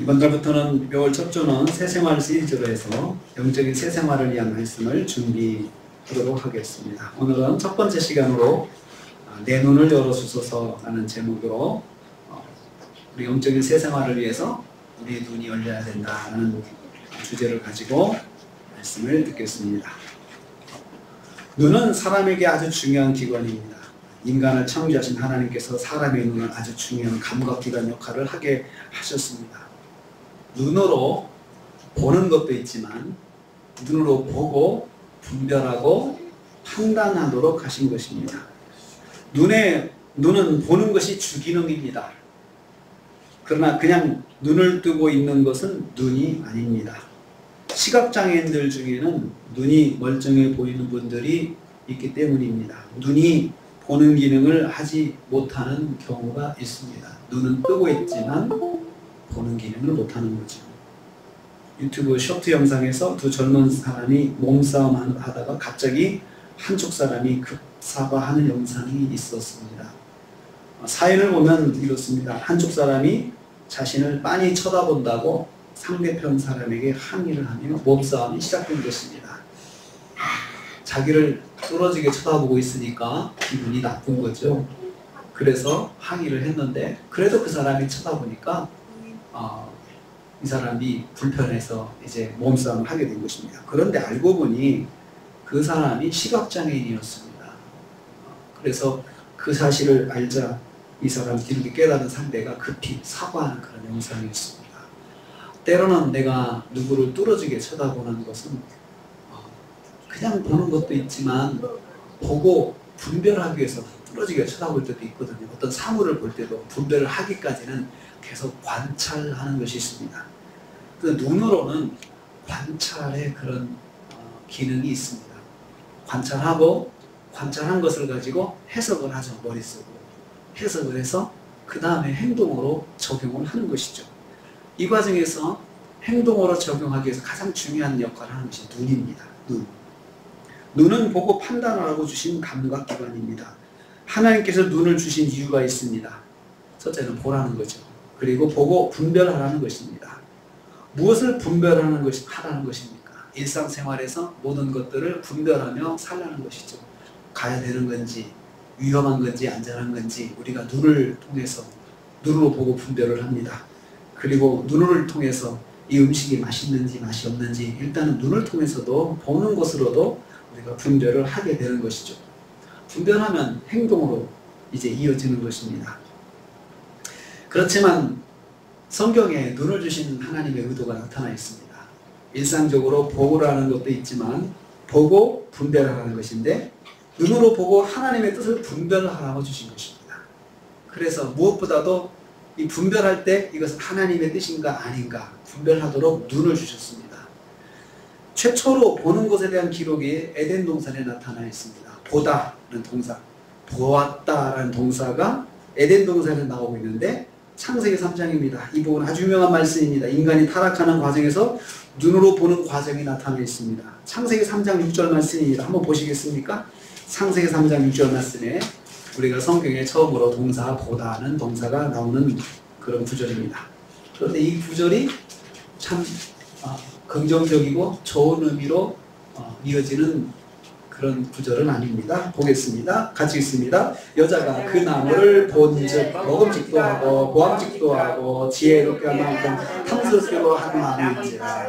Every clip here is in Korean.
이번 달부터는 묘월 첫 주는 새생활 시리즈로 해서 영적인 새생활을 위한 말씀을 준비하도록 하겠습니다. 오늘은 첫 번째 시간으로 내 눈을 열어주소서 라는 제목으로 우리 영적인 새생활을 위해서 우리의 눈이 열려야 된다는 주제를 가지고 말씀을 듣겠습니다. 눈은 사람에게 아주 중요한 기관입니다. 인간을 창조하신 하나님께서 사람의 눈은 아주 중요한 감각기관 역할을 하게 하셨습니다. 눈으로 보는 것도 있지만 눈으로 보고 분별하고 판단하도록 하신 것입니다. 눈은 보는 것이 주기능입니다. 그러나 그냥 눈을 뜨고 있는 것은 눈이 아닙니다. 시각장애인들 중에는 눈이 멀쩡해 보이는 분들이 있기 때문입니다. 눈이 보는 기능을 하지 못하는 경우가 있습니다. 눈은 뜨고 있지만 보는 기능을 못하는 거죠. 유튜브 쇼트 영상에서 두 젊은 사람이 몸싸움 하다가 갑자기 한쪽 사람이 급사과하는 영상이 있었습니다. 사연을 보면 이렇습니다. 한쪽 사람이 자신을 빤히 쳐다본다고 상대편 사람에게 항의를 하며 몸싸움이 시작된 것입니다. 자기를 뚫어지게 쳐다보고 있으니까 기분이 나쁜 거죠. 그래서 항의를 했는데 그래도 그 사람이 쳐다보니까 이 사람이 불편해서 이제 몸싸움을 하게 된 것입니다. 그런데 알고 보니 그 사람이 시각장애인이었습니다. 그래서 그 사실을 알자 이 사람 뒤늦게 깨달은 상대가 급히 사과하는 그런 영상이었습니다. 때로는 내가 누구를 뚫어지게 쳐다보는 것은 그냥 보는 것도 있지만 보고 분별하기 위해서 뚫어지게 쳐다볼 때도 있거든요. 어떤 사물을 볼 때도 분별을 하기까지는 계속 관찰하는 것이 있습니다. 그 눈으로는 관찰의 그런 기능이 있습니다. 관찰하고 관찰한 것을 가지고 해석을 하죠. 머릿속으로 해석을 해서 그 다음에 행동으로 적용을 하는 것이죠. 이 과정에서 행동으로 적용하기 위해서 가장 중요한 역할을 하는 것이 눈입니다. 눈은 보고 판단하라고 주신 감각기관입니다. 하나님께서 눈을 주신 이유가 있습니다. 첫째는 보라는 거죠. 그리고 보고 분별하라는 것입니다. 무엇을 분별하는 하라는 것입니까? 일상생활에서 모든 것들을 분별하며 살라는 것이죠. 가야 되는 건지 위험한 건지 안전한 건지 우리가 눈을 통해서 눈으로 보고 분별을 합니다. 그리고 눈을 통해서 이 음식이 맛있는지 맛이 없는지 일단은 눈을 통해서도 보는 것으로도 우리가 분별을 하게 되는 것이죠. 분별하면 행동으로 이제 이어지는 것입니다. 그렇지만 성경에 눈을 주신 하나님의 의도가 나타나 있습니다. 일상적으로 보고라는 것도 있지만 보고 분별하라는 것인데 눈으로 보고 하나님의 뜻을 분별하라고 주신 것입니다. 그래서 무엇보다도 이 분별할 때 이것은 하나님의 뜻인가 아닌가 분별하도록 눈을 주셨습니다. 최초로 보는 것에 대한 기록이 에덴 동산에 나타나 있습니다. 보다라는 동사, 보았다라는 동사가 에덴 동산에 나오고 있는데 창세기 3장입니다. 이 부분은 아주 유명한 말씀입니다. 인간이 타락하는 과정에서 눈으로 보는 과정이 나타나 있습니다. 창세기 3장 6절 말씀입니다. 한번 보시겠습니까? 창세기 3장 6절 말씀에 우리가 성경에 처음으로 동사 보다는 동사가 나오는 그런 구절입니다. 그런데 이 구절이 참 긍정적이고 좋은 의미로 이어지는 그런 구절은 아닙니다. 보겠습니다. 같이 읽습니다. 여자가 그 나무를 본즉 먹음직도 하고 보암직도 하고 지혜롭게 할 만큼 탐스럽게도 하는 나무인지라.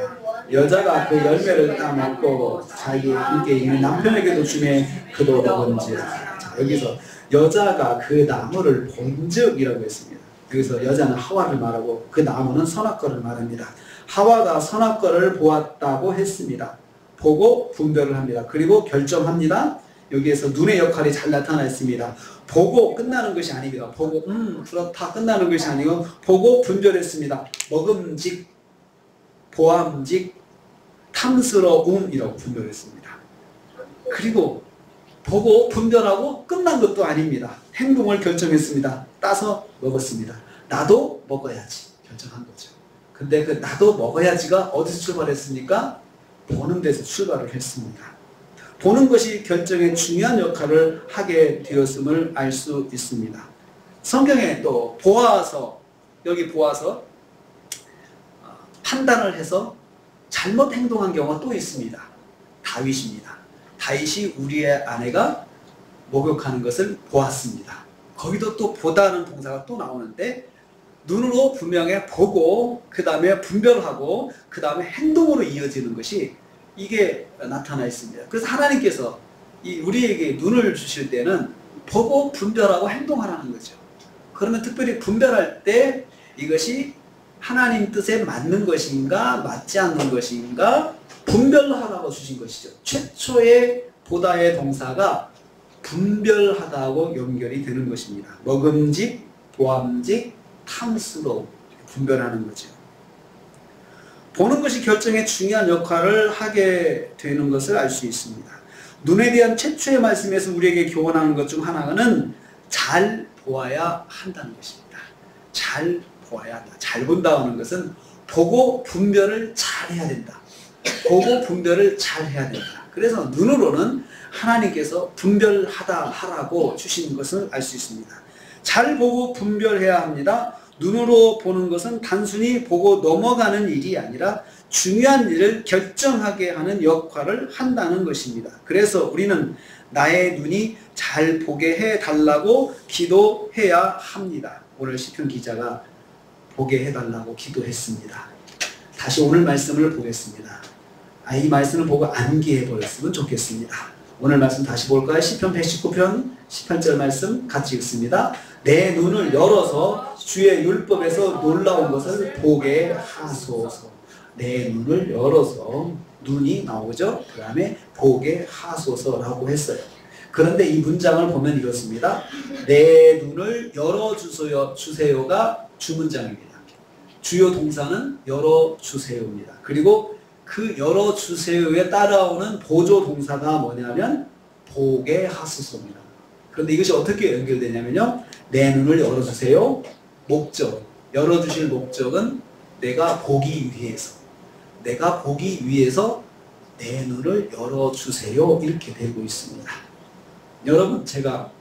여자가 그 열매를 따먹고 자기 함께 있는 남편에게도 주매 그도 먹은지라. 자, 여기서 여자가 그 나무를 본즉이라고 했습니다. 여기서 여자는 하와를 말하고 그 나무는 선악과를 말합니다. 하와가 선악과를 보았다고 했습니다. 보고 분별을 합니다. 그리고 결정합니다. 여기에서 눈의 역할이 잘 나타나 있습니다. 보고 끝나는 것이 아닙니다. 보고 그렇다 끝나는 것이 아니고 보고 분별했습니다. 먹음직, 보암직, 탐스러움이라고 분별했습니다. 그리고 보고 분별하고 끝난 것도 아닙니다. 행동을 결정했습니다. 따서 먹었습니다. 나도 먹어야지 결정한 거죠. 근데 그 나도 먹어야지가 어디서 출발했습니까? 보는 데서 출발을 했습니다. 보는 것이 결정에 중요한 역할을 하게 되었음을 알 수 있습니다. 성경에 또 보아서, 여기 보아서 판단을 해서 잘못 행동한 경우가 또 있습니다. 다윗입니다. 다윗이 우리의 아내가 목욕하는 것을 보았습니다. 거기도 또 보다는 동사가 또 나오는데 눈으로 분명히 보고 그 다음에 분별하고 그 다음에 행동으로 이어지는 것이 이게 나타나 있습니다. 그래서 하나님께서 우리에게 눈을 주실 때는 보고 분별하고 행동하라는 거죠. 그러면 특별히 분별할 때 이것이 하나님 뜻에 맞는 것인가 맞지 않는 것인가 분별하라고 주신 것이죠. 최초의 보다의 동사가 분별하다고 연결이 되는 것입니다. 먹음직, 보암직, 탐스러움 분별하는 거죠. 보는 것이 결정에 중요한 역할을 하게 되는 것을 알 수 있습니다. 눈에 대한 최초의 말씀에서 우리에게 교훈하는 것 중 하나는 잘 보아야 한다는 것입니다. 잘 보아야 한다. 잘 본다는 것은 보고 분별을 잘 해야 된다. 보고 분별을 잘 해야 된다. 그래서 눈으로는 하나님께서 분별하다 하라고 주신 것을 알 수 있습니다. 잘 보고 분별해야 합니다. 눈으로 보는 것은 단순히 보고 넘어가는 일이 아니라 중요한 일을 결정하게 하는 역할을 한다는 것입니다. 그래서 우리는 나의 눈이 잘 보게 해달라고 기도해야 합니다. 오늘 시편 기자가 보게 해달라고 기도했습니다. 다시 오늘 말씀을 보겠습니다. 이 말씀을 보고 암기해 버렸으면 좋겠습니다. 오늘 말씀 다시 볼까요? 시편 119편 18절 말씀 같이 읽습니다. 내 눈을 열어서 주의 율법에서 놀라운 것을 보게 하소서. 내 눈을 열어서 눈이 나오죠. 그 다음에 보게 하소서라고 했어요. 그런데 이 문장을 보면 이렇습니다. 내 눈을 열어주세요가 주문장입니다. 주요 동사는 열어주세요입니다. 그리고 그 열어주세요에 따라오는 보조 동사가 뭐냐면 보게 하소서입니다. 그런데 이것이 어떻게 연결되냐면요. 내 눈을 열어주세요. 목적, 열어주실 목적은 내가 보기 위해서. 내가 보기 위해서 내 눈을 열어주세요. 이렇게 되고 있습니다. 여러분, 제가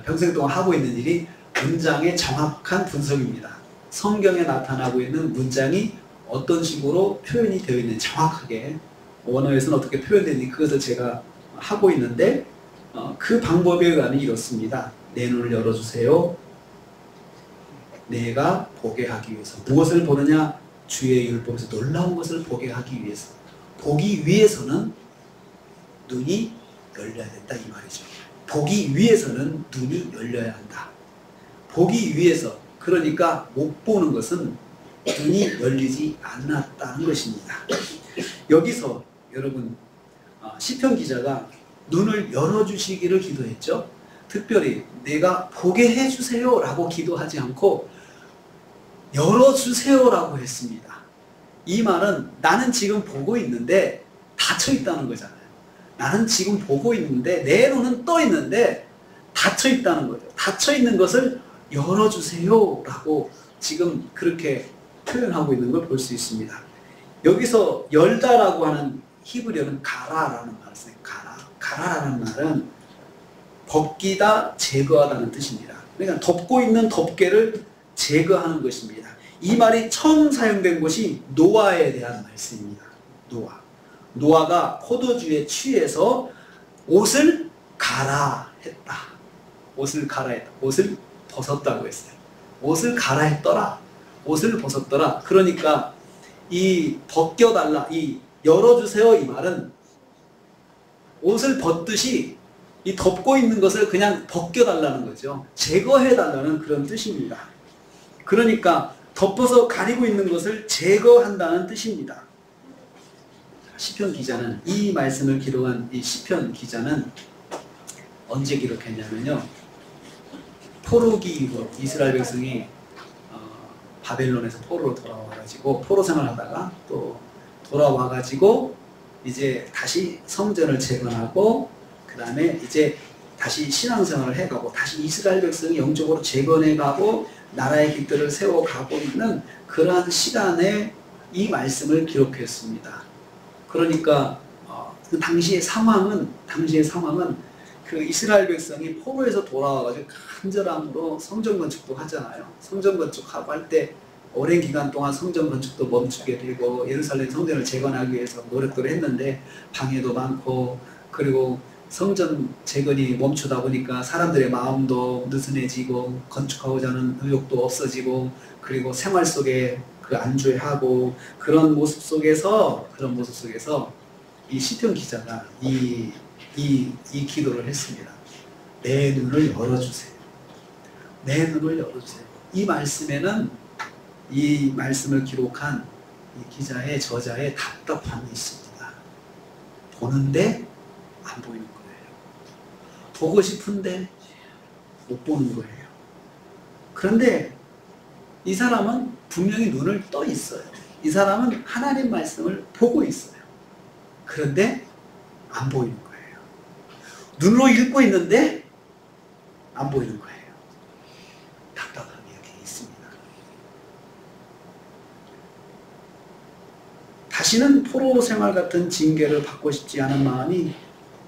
평생 동안 하고 있는 일이 문장의 정확한 분석입니다. 성경에 나타나고 있는 문장이 어떤 식으로 표현이 되어 있는지 정확하게 원어에서는 어떻게 표현되는지 그것을 제가 하고 있는데 그 방법에 의하면 이렇습니다. 내 눈을 열어주세요. 내가 보게 하기 위해서. 무엇을 보느냐? 주의 율법에서 놀라운 것을 보게 하기 위해서. 보기 위해서는 눈이 열려야 된다 이 말이죠. 보기 위해서는 눈이 열려야 한다. 보기 위해서. 그러니까 못 보는 것은 눈이 열리지 않았다는 것입니다. 여기서 여러분 시편 기자가 눈을 열어주시기를 기도했죠. 특별히 내가 보게 해주세요 라고 기도하지 않고 열어주세요라고 했습니다. 이 말은 나는 지금 보고 있는데 닫혀 있다는 거잖아요. 나는 지금 보고 있는데 내 눈은 떠 있는데 닫혀 있다는 거죠. 닫혀 있는 것을 열어주세요라고 지금 그렇게 표현하고 있는 걸 볼 수 있습니다. 여기서 열다라고 하는 히브리어는 가라라는 말을 써요. 가라라는 말은 벗기다, 제거하다는 뜻입니다. 그러니까 덮고 있는 덮개를 제거하는 것입니다. 이 말이 처음 사용된 것이 노아에 대한 말씀입니다. 노아가 포도주에 취해서 옷을 갈아 했다. 옷을 벗었다고 했어요. 옷을 갈아 했더라. 옷을 벗었더라. 그러니까 이 벗겨달라, 이 열어주세요 이 말은 옷을 벗듯이 이 덮고 있는 것을 그냥 벗겨달라는 거죠. 제거해달라는 그런 뜻입니다. 그러니까 덮어서 가리고 있는 것을 제거한다는 뜻입니다. 시편 기자는 이 말씀을 기록한 이 시편 기자는 언제 기록했냐면요. 포로기 이후 이스라엘 백성이 바벨론에서 포로로 돌아와가지고 포로 생활하다가 또 돌아와가지고 이제 다시 성전을 재건하고 그 다음에 이제 다시 신앙생활을 해가고 다시 이스라엘 백성이 영적으로 재건해가고 나라의 길들을 세워가고 있는 그러한 시간에 이 말씀을 기록했습니다. 그러니까 그 당시의 상황은 그 이스라엘 백성이 포로에서 돌아와가지고 간절함으로 성전 건축도 하잖아요. 성전 건축하고 할 때 오랜 기간 동안 성전 건축도 멈추게 되고 예루살렘 성전을 재건하기 위해서 노력들을 했는데 방해도 많고, 그리고 성전 재건이 멈추다 보니까 사람들의 마음도 느슨해지고 건축하고자 하는 의욕도 없어지고, 그리고 생활 속에 그 안주해하고 그런 모습 속에서 이 시편 기자가 이 기도를 했습니다. 내 눈을 열어주세요. 내 눈을 열어주세요. 이 말씀에는 이 말씀을 기록한 이 기자의 저자의 답답함이 있습니다. 보는데 안 보이는 거예요. 보고 싶은데 못 보는 거예요. 그런데 이 사람은 분명히 눈을 떠 있어요. 이 사람은 하나님 말씀을 보고 있어요. 그런데 안 보이는 거예요. 눈으로 읽고 있는데 안 보이는 거예요. 답답함이 여기 있습니다. 다시는 포로 생활 같은 징계를 받고 싶지 않은 마음이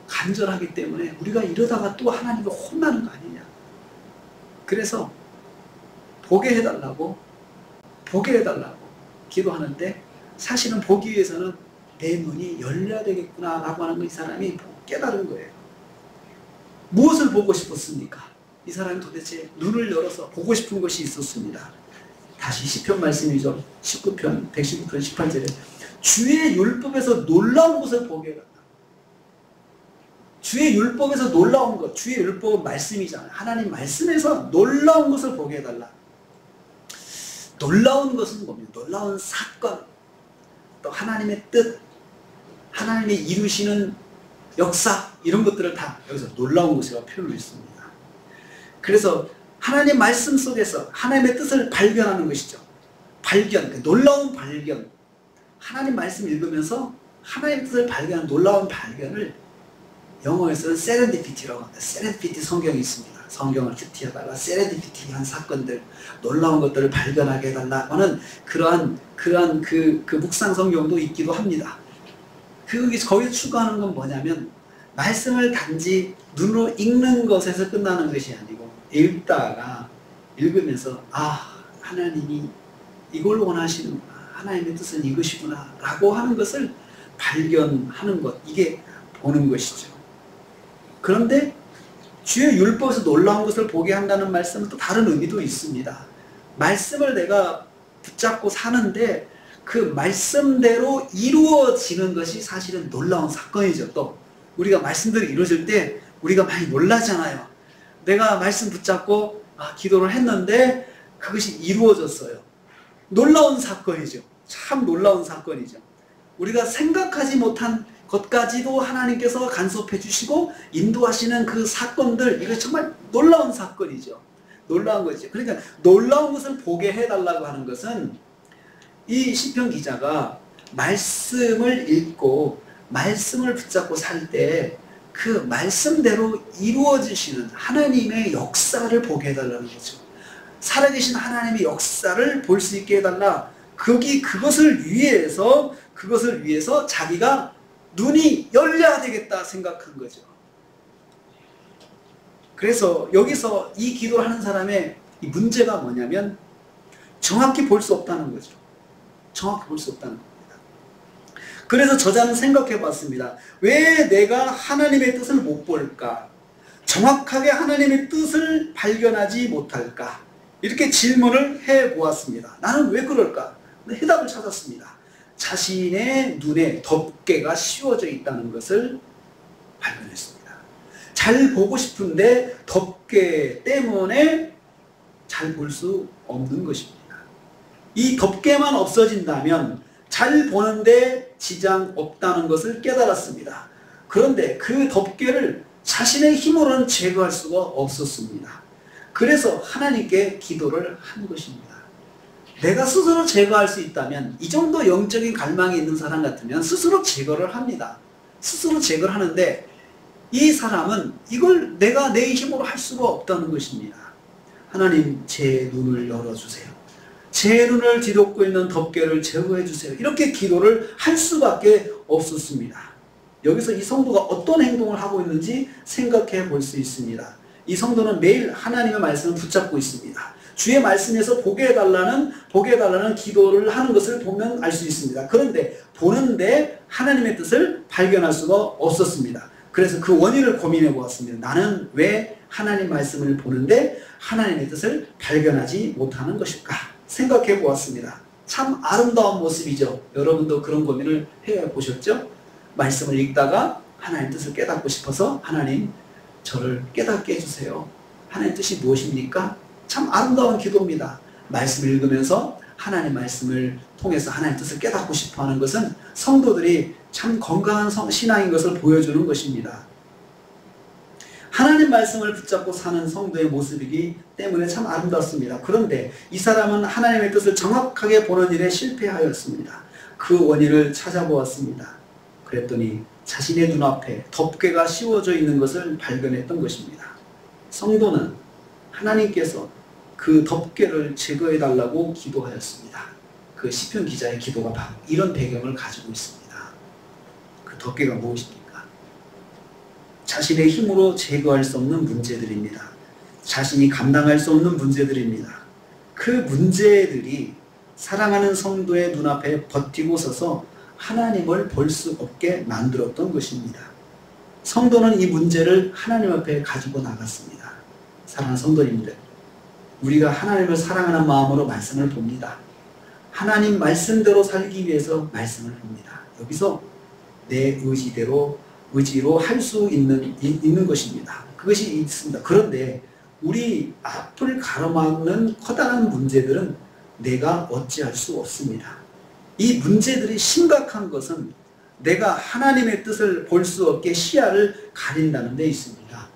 간절하기 때문에 우리가 이러다가 또 하나님을 혼나는 거 아니냐. 그래서 보게 해달라고 기도하는데, 사실은 보기 위해서는 내 눈이 열려야 되겠구나 라고 하는 걸 이 사람이 깨달은 거예요. 무엇을 보고 싶었습니까? 이 사람이 도대체 눈을 열어서 보고 싶은 것이 있었습니다. 다시 시편 말씀이죠. 19편 18절에 주의 율법에서 놀라운 것을 보게 해달라. 주의 율법에서 놀라운 것, 주의 율법은 말씀이잖아요. 하나님 말씀에서 놀라운 것을 보게 해달라. 놀라운 것은 뭡니까? 놀라운 사건, 또 하나님의 뜻, 하나님이 이루시는 역사, 이런 것들을 다 여기서 놀라운 것이라고 표현을 했습니다. 그래서 하나님 말씀 속에서 하나님의 뜻을 발견하는 것이죠. 발견, 놀라운 발견. 하나님 말씀 읽으면서 하나님의 뜻을 발견하는 놀라운 발견을 영어에서는 세렌디피티라고 합니다. 세렌디피티 성경이 있습니다. 성경을 큐티하다가 세렌디피티한 사건들, 놀라운 것들을 발견하게 해달라고 하는 그러한 그 묵상 성경도 있기도 합니다. 거기서 추구하는 건 뭐냐면, 말씀을 단지 눈으로 읽는 것에서 끝나는 것이 아니고, 읽으면서 하나님이 이걸 원하시는구나, 하나님의 뜻은 이것이구나 라고 하는 것을 발견하는 것, 이게 보는 것이죠. 그런데 주의 율법에서 놀라운 것을 보게 한다는 말씀은 또 다른 의미도 있습니다. 말씀을 내가 붙잡고 사는데 그 말씀대로 이루어지는 것이 사실은 놀라운 사건이죠. 또 우리가 말씀대로 이루어질 때 우리가 많이 놀라잖아요. 내가 말씀 붙잡고 기도를 했는데 그것이 이루어졌어요. 놀라운 사건이죠. 참 놀라운 사건이죠. 우리가 생각하지 못한 것까지도 하나님께서 간섭해 주시고 인도하시는 그 사건들, 이거 정말 놀라운 사건이죠. 놀라운 거죠. 그러니까 놀라운 것을 보게 해달라고 하는 것은, 이 시편 기자가 말씀을 읽고 말씀을 붙잡고 살 때 그 말씀대로 이루어지시는 하나님의 역사를 보게 해달라는 거죠. 살아계신 하나님의 역사를 볼 수 있게 해달라. 그것을 위해서 자기가 눈이 열려야 되겠다 생각한 거죠. 그래서 여기서 이 기도를 하는 사람의 이 문제가 뭐냐면, 정확히 볼 수 없다는 거죠. 정확히 볼 수 없다는 겁니다. 그래서 저자는 생각해 봤습니다. 왜 내가 하나님의 뜻을 못 볼까? 정확하게 하나님의 뜻을 발견하지 못할까? 이렇게 질문을 해 보았습니다. 나는 왜 그럴까? 해답을 찾았습니다. 자신의 눈에 덮개가 씌워져 있다는 것을 발견했습니다. 잘 보고 싶은데 덮개 때문에 잘 볼 수 없는 것입니다. 이 덮개만 없어진다면 잘 보는데 지장 없다는 것을 깨달았습니다. 그런데 그 덮개를 자신의 힘으로는 제거할 수가 없었습니다. 그래서 하나님께 기도를 한 것입니다. 내가 스스로 제거할 수 있다면, 이 정도 영적인 갈망이 있는 사람 같으면 스스로 제거를 합니다. 스스로 제거를 하는데, 이 사람은 이걸 내가 내 힘으로 할 수가 없다는 것입니다. 하나님, 제 눈을 열어주세요. 제 눈을 뒤덮고 있는 덮개를 제거해 주세요. 이렇게 기도를 할 수밖에 없었습니다. 여기서 이 성도가 어떤 행동을 하고 있는지 생각해 볼 수 있습니다. 이 성도는 매일 하나님의 말씀을 붙잡고 있습니다. 주의 말씀에서 보게 해달라는 기도를 하는 것을 보면 알 수 있습니다. 그런데 보는데 하나님의 뜻을 발견할 수가 없었습니다. 그래서 그 원인을 고민해 보았습니다. 나는 왜 하나님 말씀을 보는데 하나님의 뜻을 발견하지 못하는 것일까 생각해 보았습니다. 참 아름다운 모습이죠. 여러분도 그런 고민을 해 보셨죠? 말씀을 읽다가 하나님 뜻을 깨닫고 싶어서 하나님 저를 깨닫게 해주세요. 하나님 뜻이 무엇입니까? 참 아름다운 기도입니다. 말씀을 읽으면서 하나님 말씀을 통해서 하나님 뜻을 깨닫고 싶어하는 것은 성도들이 참 건강한 신앙인 것을 보여주는 것입니다. 하나님 말씀을 붙잡고 사는 성도의 모습이기 때문에 참 아름답습니다. 그런데 이 사람은 하나님의 뜻을 정확하게 보는 일에 실패하였습니다. 그 원인을 찾아보았습니다. 그랬더니 자신의 눈앞에 덮개가 씌워져 있는 것을 발견했던 것입니다. 성도는 하나님께서 그 덮개를 제거해 달라고 기도하였습니다. 그 시편 기자의 기도가 바로 이런 배경을 가지고 있습니다. 그 덮개가 무엇입니까? 자신의 힘으로 제거할 수 없는 문제들입니다. 자신이 감당할 수 없는 문제들입니다. 그 문제들이 사랑하는 성도의 눈앞에 버티고 서서 하나님을 볼 수 없게 만들었던 것입니다. 성도는 이 문제를 하나님 앞에 가지고 나갔습니다. 사랑하는 성도님들, 우리가 하나님을 사랑하는 마음으로 말씀을 봅니다. 하나님 말씀대로 살기 위해서 말씀을 봅니다. 여기서 내 의지로 할 수 있는 것입니다. 그것이 있습니다. 그런데 우리 앞을 가로막는 커다란 문제들은 내가 어찌할 수 없습니다. 이 문제들이 심각한 것은 내가 하나님의 뜻을 볼 수 없게 시야를 가린다는 데 있습니다.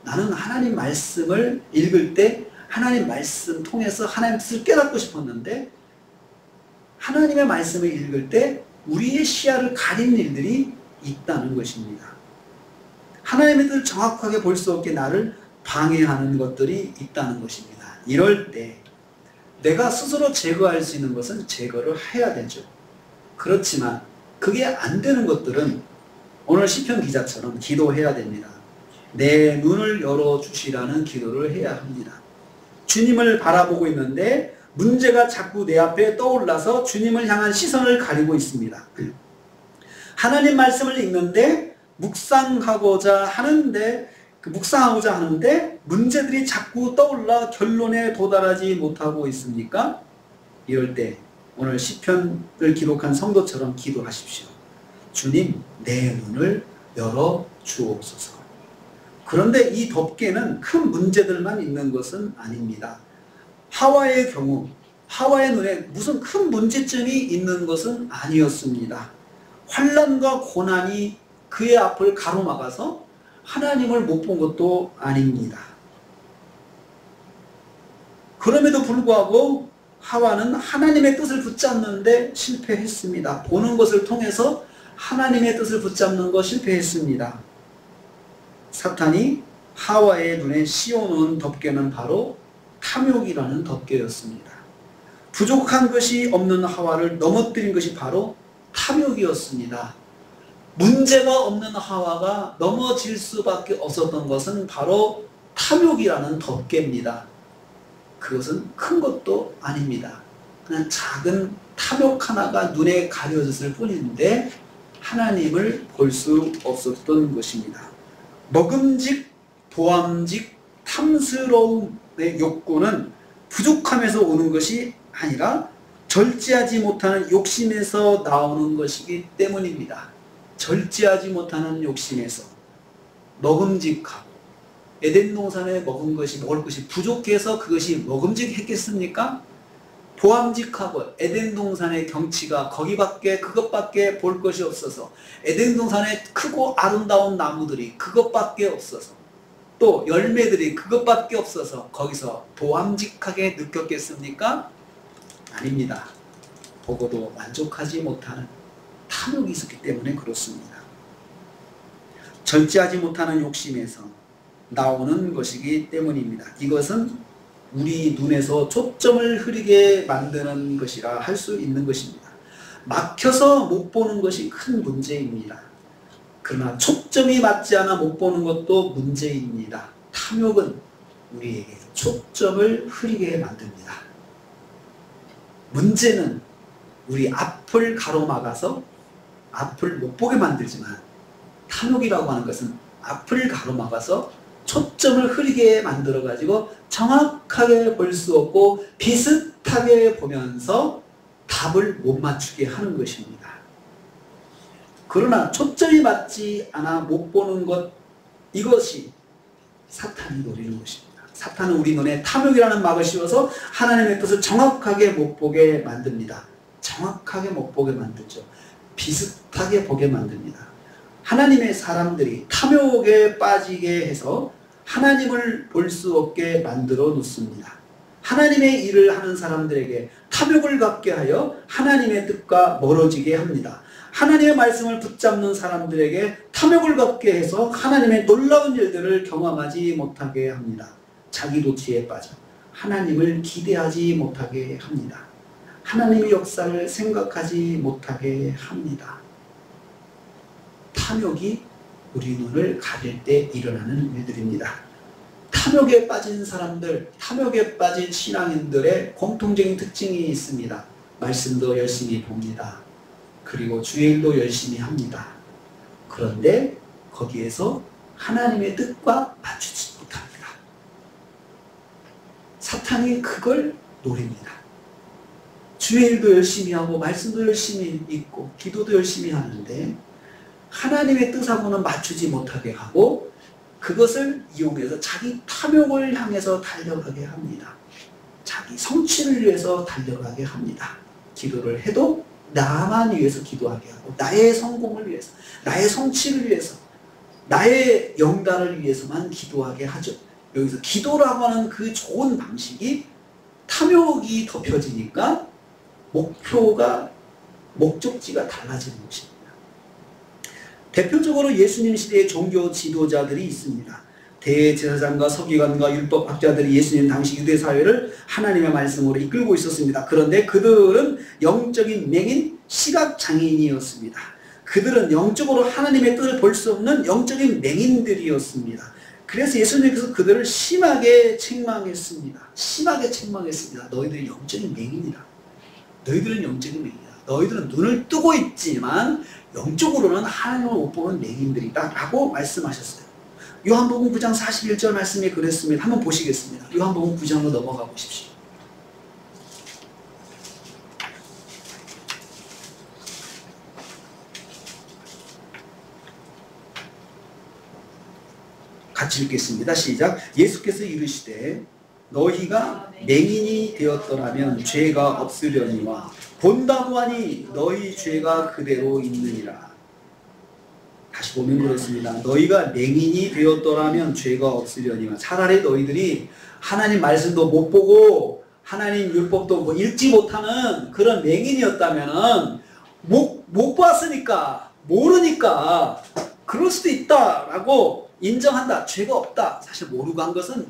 나는 하나님 말씀을 읽을 때 하나님 말씀 통해서 하나님 뜻을 깨닫고 싶었는데 하나님의 말씀을 읽을 때 우리의 시야를 가린 일들이 있다는 것입니다. 하나님의 뜻을 정확하게 볼 수 없게 나를 방해하는 것들이 있다는 것입니다. 이럴 때 내가 스스로 제거할 수 있는 것은 제거를 해야 되죠. 그렇지만 그게 안 되는 것들은 오늘 시편 기자처럼 기도해야 됩니다. 내 눈을 열어주시라는 기도를 해야 합니다. 주님을 바라보고 있는데 문제가 자꾸 내 앞에 떠올라서 주님을 향한 시선을 가리고 있습니다. 하나님 말씀을 읽는데 묵상하고자 하는데 문제들이 자꾸 떠올라 결론에 도달하지 못하고 있습니까? 이럴 때 오늘 시편을 기록한 성도처럼 기도하십시오. 주님, 내 눈을 열어 주옵소서. 그런데 이 덮개는 큰 문제들만 있는 것은 아닙니다. 하와의 경우 하와의 눈에 무슨 큰 문제점이 있는 것은 아니었습니다. 환난과 고난이 그의 앞을 가로막아서 하나님을 못 본 것도 아닙니다. 그럼에도 불구하고 하와는 하나님의 뜻을 붙잡는데 실패했습니다. 보는 것을 통해서 하나님의 뜻을 붙잡는 것 실패했습니다. 사탄이 하와의 눈에 씌워놓은 덮개는 바로 탐욕이라는 덮개였습니다. 부족한 것이 없는 하와를 넘어뜨린 것이 바로 탐욕이었습니다. 문제가 없는 하와가 넘어질 수밖에 없었던 것은 바로 탐욕이라는 덮개입니다. 그것은 큰 것도 아닙니다. 그냥 작은 탐욕 하나가 눈에 가려졌을 뿐인데 하나님을 볼 수 없었던 것입니다. 먹음직, 보암직, 탐스러움의 욕구는 부족함에서 오는 것이 아니라 절제하지 못하는 욕심에서 나오는 것이기 때문입니다. 절제하지 못하는 욕심에서 먹음직하고 에덴 동산에 먹을 것이 부족해서 그것이 먹음직했겠습니까? 보암직하고 에덴 동산의 경치가 그것밖에 볼 것이 없어서 에덴 동산에 크고 아름다운 나무들이 그것밖에 없어서 또 열매들이 그것밖에 없어서 거기서 보암직하게 느꼈겠습니까? 아닙니다. 보고도 만족하지 못하는 탐욕이 있었기 때문에 그렇습니다. 절제하지 못하는 욕심에서 나오는 것이기 때문입니다. 이것은 우리 눈에서 초점을 흐리게 만드는 것이라 할 수 있는 것입니다. 막혀서 못 보는 것이 큰 문제입니다. 그러나 초점이 맞지 않아 못 보는 것도 문제입니다. 탐욕은 우리에게 초점을 흐리게 만듭니다. 문제는 우리 앞을 가로막아서 앞을 못 보게 만들지만, 탐욕이라고 하는 것은 앞을 가로막아서 초점을 흐리게 만들어 가지고 정확하게 볼 수 없고 비슷하게 보면서 답을 못 맞추게 하는 것입니다. 그러나 초점이 맞지 않아 못 보는 것, 이것이 사탄이 노리는 것입니다. 사탄은 우리 눈에 탐욕이라는 막을 씌워서 하나님의 뜻을 정확하게 못 보게 만듭니다. 정확하게 못 보게 만들죠. 비슷하게 보게 만듭니다. 하나님의 사람들이 탐욕에 빠지게 해서 하나님을 볼 수 없게 만들어 놓습니다. 하나님의 일을 하는 사람들에게 탐욕을 갖게 하여 하나님의 뜻과 멀어지게 합니다. 하나님의 말씀을 붙잡는 사람들에게 탐욕을 갖게 해서 하나님의 놀라운 일들을 경험하지 못하게 합니다. 자기 도취에 빠져 하나님을 기대하지 못하게 합니다. 하나님의 역사를 생각하지 못하게 합니다. 탐욕이 우리 눈을 가릴 때 일어나는 일들입니다. 탐욕에 빠진 사람들, 탐욕에 빠진 신앙인들의 공통적인 특징이 있습니다. 말씀도 열심히 봅니다. 그리고 주일도 열심히 합니다. 그런데 거기에서 하나님의 뜻과 맞추지 못합니다. 사탄이 그걸 노립니다. 주일도 열심히 하고 말씀도 열심히 읽고 기도도 열심히 하는데 하나님의 뜻하고는 맞추지 못하게 하고 그것을 이용해서 자기 탐욕을 향해서 달려가게 합니다. 자기 성취를 위해서 달려가게 합니다. 기도를 해도 나만 위해서 기도하게 하고 나의 성공을 위해서, 나의 성취를 위해서, 나의 영달을 위해서만 기도하게 하죠. 여기서 기도라고 하는 그 좋은 방식이 탐욕이 덮여지니까 목적지가 달라지는 것입니다. 대표적으로 예수님 시대의 종교 지도자들이 있습니다. 대제사장과 서기관과 율법학자들이 예수님 당시 유대 사회를 하나님의 말씀으로 이끌고 있었습니다. 그런데 그들은 영적인 맹인, 시각장애인이었습니다. 그들은 영적으로 하나님의 뜻을 볼 수 없는 영적인 맹인들이었습니다. 그래서 예수님께서 그들을 심하게 책망했습니다. 심하게 책망했습니다. 너희들은 영적인 맹인이다. 너희들은 영적인 맹인이다. 너희들은 눈을 뜨고 있지만 영적으로는 하나님을 못 보는 맹인들이다 라고 말씀하셨어요. 요한복음 9장 41절 말씀에 그랬습니다. 한번 보시겠습니다. 요한복음 9장으로 넘어가 보십시오. 같이 읽겠습니다. 시작. 예수께서 이르시되 너희가 맹인이 되었더라면 죄가 없으려니와 본다고 하니 너희 죄가 그대로 있느니라. 다시 보면 그렇습니다. 너희가 맹인이 되었더라면 죄가 없으려니와, 차라리 너희들이 하나님 말씀도 못 보고 하나님 율법도 읽지 못하는 그런 맹인이었다면 못 봤으니까 모르니까 그럴 수도 있다라고 인정한다. 죄가 없다. 사실 모르고 한 것은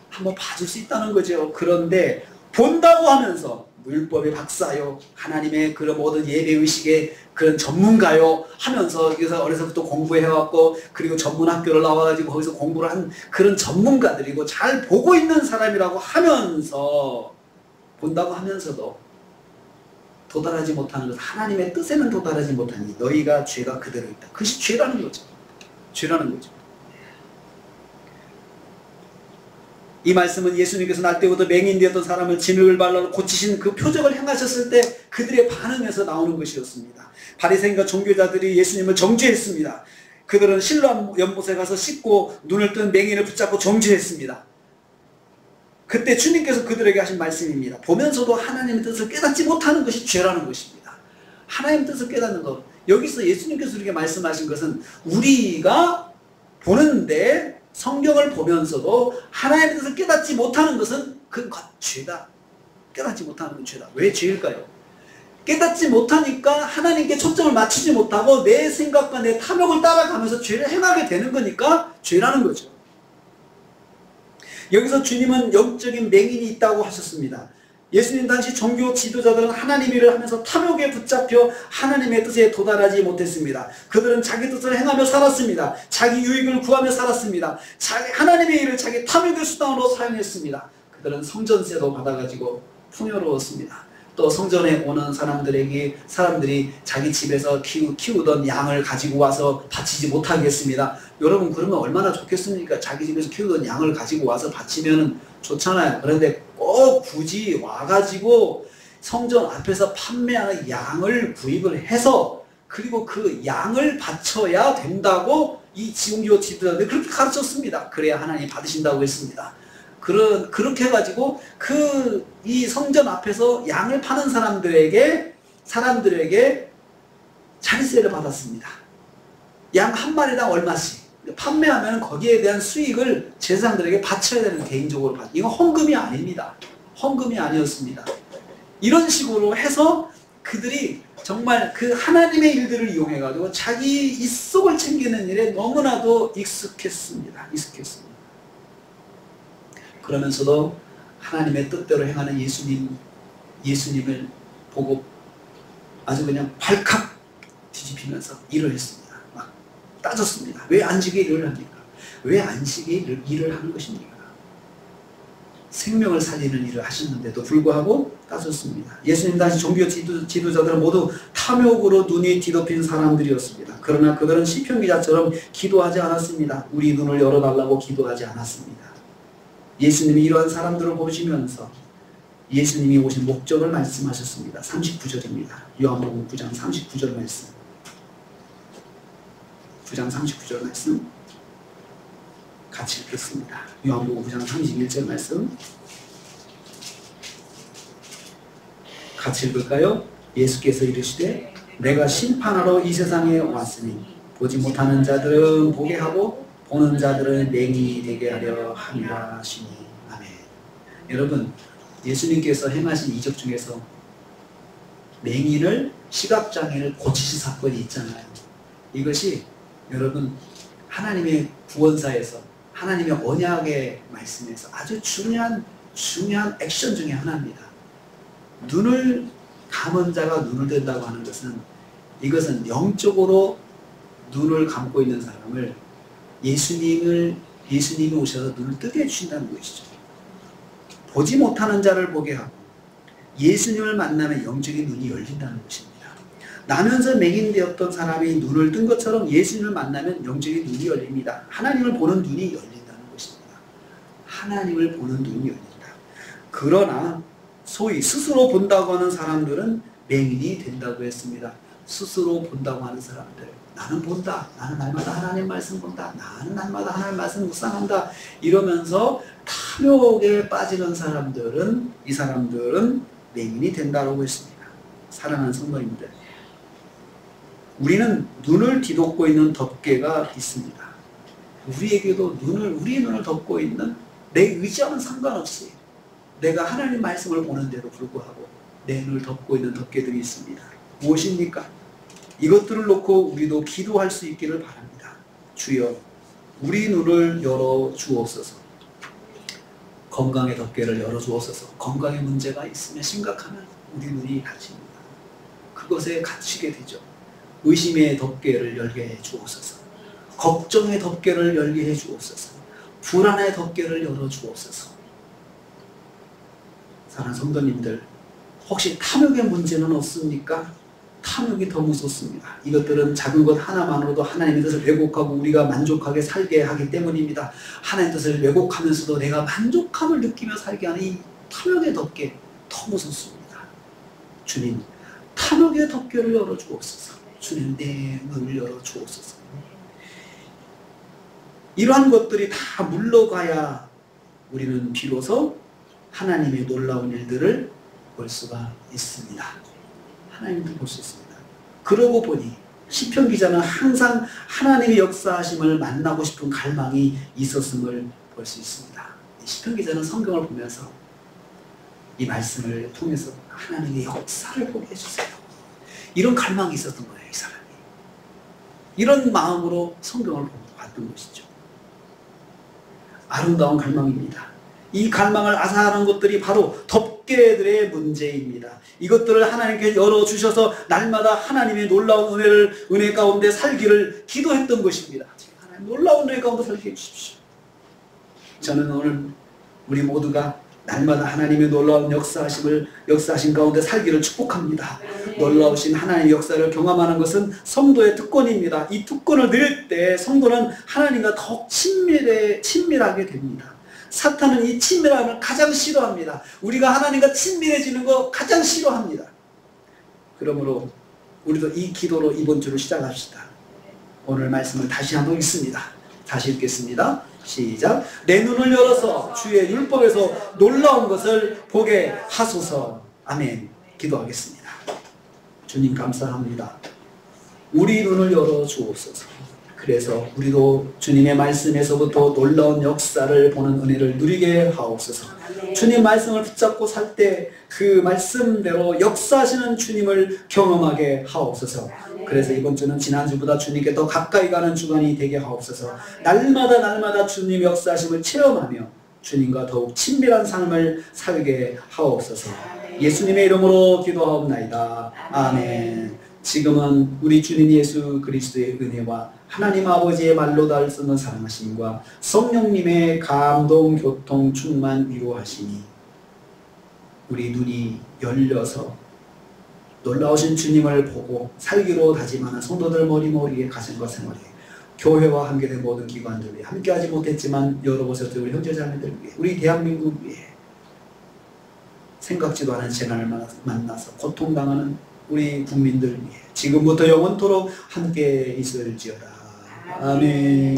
한번 봐줄 수 있다는 거죠. 그런데 본다고 하면서 율법의 박사요, 하나님의 그런 모든 예배의식의 그런 전문가요 하면서 여기서 어려서부터 공부해왔고 그리고 전문학교를 나와가지고 거기서 공부를 한 그런 전문가들이고 잘 보고 있는 사람이라고 하면서, 본다고 하면서도 도달하지 못하는 것, 하나님의 뜻에는 도달하지 못하니 너희가 죄가 그대로 있다. 그것이 죄라는 거죠. 죄라는 거죠. 이 말씀은 예수님께서 날 때부터 맹인되었던 사람을 진흙을 발라 고치신 그 표적을 행하셨을 때 그들의 반응에서 나오는 것이었습니다. 바리새인과 종교자들이 예수님을 정죄했습니다. 그들은 실로암 연못에 가서 씻고 눈을 뜬 맹인을 붙잡고 정죄했습니다. 그때 주님께서 그들에게 하신 말씀입니다. 보면서도 하나님의 뜻을 깨닫지 못하는 것이 죄라는 것입니다. 하나님의 뜻을 깨닫는 것. 여기서 예수님께서 우리에게 말씀하신 것은 우리가 보는데 성경을 보면서도 하나님의 뜻을 깨닫지 못하는 것은 그건 죄다. 깨닫지 못하는 건 죄다. 왜 죄일까요? 깨닫지 못하니까 하나님께 초점을 맞추지 못하고 내 생각과 내 탐욕을 따라가면서 죄를 행하게 되는 거니까 죄라는 거죠. 여기서 주님은 영적인 맹인이 있다고 하셨습니다. 예수님 당시 종교 지도자들은 하나님 일을 하면서 탐욕에 붙잡혀 하나님의 뜻에 도달하지 못했습니다. 그들은 자기 뜻을 행하며 살았습니다. 자기 유익을 구하며 살았습니다. 하나님의 일을 자기 탐욕의 수단으로 사용했습니다. 그들은 성전세도 받아가지고 풍요로웠습니다. 또 성전에 오는 사람들이 자기 집에서 키우던 양을 가지고 와서 바치지 못하게 했습니다. 여러분, 그러면 얼마나 좋겠습니까? 자기 집에서 키우던 양을 가지고 와서 바치면 좋잖아요. 그런데 꼭 굳이 와가지고 성전 앞에서 판매하는 양을 구입을 해서 그리고 그 양을 바쳐야 된다고 이 종교 지도자들이 그렇게 가르쳤습니다. 그래야 하나님 받으신다고 했습니다. 그렇게 해가지고 이 성전 앞에서 양을 파는 사람들에게 자리세를 받았습니다. 양 한 마리당 얼마씩. 판매하면 거기에 대한 수익을 제사장들에게 바쳐야 되는, 개인적으로 이건 헌금이 아닙니다. 헌금이 아니었습니다. 이런 식으로 해서 그들이 정말 그 하나님의 일들을 이용해가지고 자기 입속을 챙기는 일에 너무나도 익숙했습니다. 그러면서도 하나님의 뜻대로 행하는 예수님을 보고 아주 그냥 발칵 뒤집히면서 일을 했습니다. 막 따졌습니다. 왜 안식에 일을 합니까? 왜 안식에 일을 하는 것입니까? 생명을 살리는 일을 하셨는데도 불구하고 따졌습니다. 예수님 당시 종교 지도자들은 모두 탐욕으로 눈이 뒤덮인 사람들이었습니다. 그러나 그들은 시편 기자처럼 기도하지 않았습니다. 우리 눈을 열어달라고 기도하지 않았습니다. 예수님이 이러한 사람들을 보시면서 예수님이 오신 목적을 말씀하셨습니다. 39절입니다. 요한복음 9장 39절 말씀. 9장 39절 말씀 같이 읽겠습니다. 요한복음 9장 31절 말씀 같이 읽을까요? 예수께서 이르시되 내가 심판하러 이 세상에 왔으니 보지 못하는 자들은 보게 하고 보는 자들은 맹인이 되게 하려 함이라 하시니. 아멘. 여러분, 예수님께서 행하신 이적 중에서 맹인을, 시각장애를 고치신 사건이 있잖아요. 이것이 여러분 하나님의 구원사에서, 하나님의 언약의 말씀에서 아주 중요한 액션 중에 하나입니다. 눈을 감은 자가 눈을 뜬다고 하는 것은, 이것은 영적으로 눈을 감고 있는 사람을 예수님이 오셔서 눈을 뜨게 해주신다는 것이죠. 보지 못하는 자를 보게 하고 예수님을 만나면 영적인 눈이 열린다는 것입니다. 나면서 맹인되었던 사람이 눈을 뜬 것처럼 예수님을 만나면 영적인 눈이 열립니다. 하나님을 보는 눈이 열린다는 것입니다. 하나님을 보는 눈이 열린다. 그러나 소위 스스로 본다고 하는 사람들은 맹인이 된다고 했습니다. 스스로 본다고 하는 사람들, 나는 본다, 나는 날마다 하나님 말씀 본다, 나는 날마다 하나님 말씀 묵상한다, 이러면서 탐욕에 빠지는 사람들은, 이 사람들은 맹인이 된다고 했습니다. 사랑하는 성도님들, 우리는 눈을 뒤덮고 있는 덮개가 있습니다. 우리에게도 우리의 눈을 덮고 있는, 내 의지와는 상관없이 내가 하나님 말씀을 보는데도 불구하고 내 눈을 덮고 있는 덮개들이 있습니다. 무엇입니까? 이것들을 놓고 우리도 기도할 수 있기를 바랍니다. 주여, 우리 눈을 열어 주옵소서. 건강의 덮개를 열어 주옵소서. 건강에 문제가 있으면, 심각하면 우리 눈이 닫힙니다. 그것에 갇히게 되죠. 의심의 덮개를 열게 해 주옵소서. 걱정의 덮개를 열게 해 주옵소서. 불안의 덮개를 열어 주옵소서. 사랑하는 성도님들, 혹시 탐욕의 문제는 없습니까? 탐욕이 더 무섭습니다. 이것들은 작은 것 하나만으로도 하나님의 뜻을 왜곡하고 우리가 만족하게 살게 하기 때문입니다. 하나님의 뜻을 왜곡하면서도 내가 만족함을 느끼며 살게 하는 이 탐욕의 덮개, 더 무섭습니다. 주님, 탐욕의 덮개를 열어주옵소서. 주님, 내 눈을 열어주옵소서. 이러한 것들이 다 물러가야 우리는 비로소 하나님의 놀라운 일들을 볼 수가 있습니다. 하나님도 볼 수 있습니다. 그러고 보니 시편 기자는 항상 하나님의 역사하심을 만나고 싶은 갈망이 있었음을 볼 수 있습니다. 시편 기자는 성경을 보면서 이 말씀을 통해서 하나님의 역사를 보게 해주세요. 이런 갈망이 있었던 거예요, 이 사람이. 이런 마음으로 성경을 봤던 것이죠. 아름다운 갈망입니다. 이 갈망을 아사하는 것들이 바로 업계들의 문제입니다. 이것들을 하나님께 열어주셔서 날마다 하나님의 놀라운 은혜 가운데 살기를 기도했던 것입니다. 하나님 놀라운 은혜 가운데 살게 해주십시오. 저는 오늘 우리 모두가 날마다 하나님의 놀라운 역사하신 가운데 살기를 축복합니다. 놀라우신 하나님의 역사를 경험하는 것은 성도의 특권입니다. 이 특권을 누릴 때 성도는 하나님과 더욱 친밀하게 됩니다. 사탄은 이 친밀함을 가장 싫어합니다. 우리가 하나님과 친밀해지는 거 가장 싫어합니다. 그러므로 우리도 이 기도로 이번 주를 시작합시다. 오늘 말씀을 다시 한번 읽습니다. 다시 읽겠습니다. 시작. 내 눈을 열어서 주의 율법에서 놀라운 것을 보게 하소서. 아멘. 기도하겠습니다. 주님 감사합니다. 우리 눈을 열어 주옵소서. 그래서 우리도 주님의 말씀에서부터 놀라운 역사를 보는 은혜를 누리게 하옵소서. 주님 말씀을 붙잡고 살 때 그 말씀대로 역사하시는 주님을 경험하게 하옵소서. 그래서 이번 주는 지난주보다 주님께 더 가까이 가는 주간이 되게 하옵소서. 날마다 주님 역사하심을 체험하며 주님과 더욱 친밀한 삶을 살게 하옵소서. 예수님의 이름으로 기도하옵나이다. 아멘. 지금은 우리 주님 예수 그리스도의 은혜와 하나님 아버지의 말로 닿을 수 없는 사랑하심과 성령님의 감동, 교통, 충만, 위로하심이 우리 눈이 열려서 놀라우신 주님을 보고 살기로 다짐하는 성도들 머리머리에 가슴과 생활에 교회와 함께된 모든 기관들 위해 함께하지 못했지만 여러 곳에서 우리 형제자매들 위해 우리 대한민국 위해 생각지도 않은 재난을 만나서 고통당하는 우리 국민들 위해 지금부터 영원토록 함께 있을지어다. 아멘.